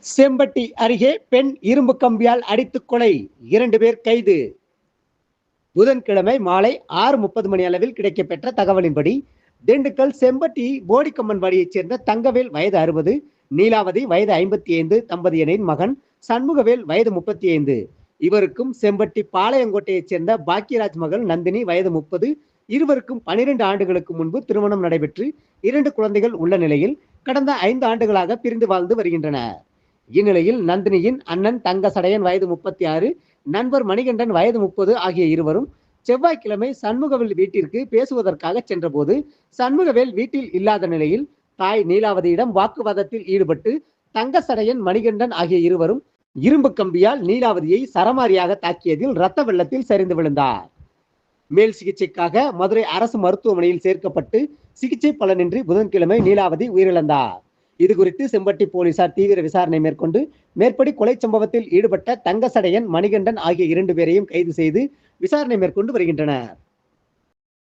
செம்பட்டி அருகே பெண் இரும்பு கம்பியால் அடித்துக் கொலை, 2 பேர் கைது. புதன்கிழமை மாலை 6:30 மணி அளவில் கிடைக்கப்பெற்ற தகவலின்படி, திண்டுக்கல் செம்பட்டி போடிக்கம்மன்வாடியைச் சேர்ந்த தங்கவேல் வயது 60, நீலாவதி வயது 55 தம்பதியினரின் மகன் சண்முகவேல் வயது 35. இவருக்கும் செம்பட்டி பாளையங்கோட்டையைச் சேர்ந்த பாக்கியராஜ் மகள் நந்தினி வயது 30. இருவருக்கும் 12 ஆண்டுகளுக்கு முன்பு திருமணம் நடைபெற்று 2 குழந்தைகள் உள்ள நிலையில் கடந்த 5 ஆண்டுகளாக பிரிந்து வாழ்ந்து வருகின்றனர். இந்நிலையில் நந்தினியின் அண்ணன் தங்கசடையன் வயது 36, நண்பர் மணிகண்டன் வயது 30 ஆகிய இருவரும் செவ்வாய்க்கிழமை சண்முகவேல் வீட்டிற்கு பேசுவதற்காக சென்றபோது சண்முகவேல் வீட்டில் இல்லாத நிலையில் தாய் நீலாவதியிடம் வாக்குவாதத்தில் ஈடுபட்டு தங்கசடையன், மணிகண்டன் ஆகிய இருவரும் இரும்பு கம்பியால் நீலாவதியை சரமாரியாக தாக்கியதில் இரத்த வெள்ளத்தில் சரிந்து விழுந்தார். மேல் சிகிச்சைக்காக மதுரை அரசு மருத்துவமனையில் சேர்க்கப்பட்டு சிகிச்சை பலனின்றி புதன்கிழமை நீலாவதி உயிரிழந்தார். இதுகுறித்து செம்பட்டி போலீசார் தீவிர விசாரணை மேற்கொண்டு மேற்படி கொலை சம்பவத்தில் ஈடுபட்ட தங்கசடையன், மணிகண்டன் ஆகிய 2 பேரையும் கைது செய்து விசாரணை மேற்கொண்டு வருகின்றனர்.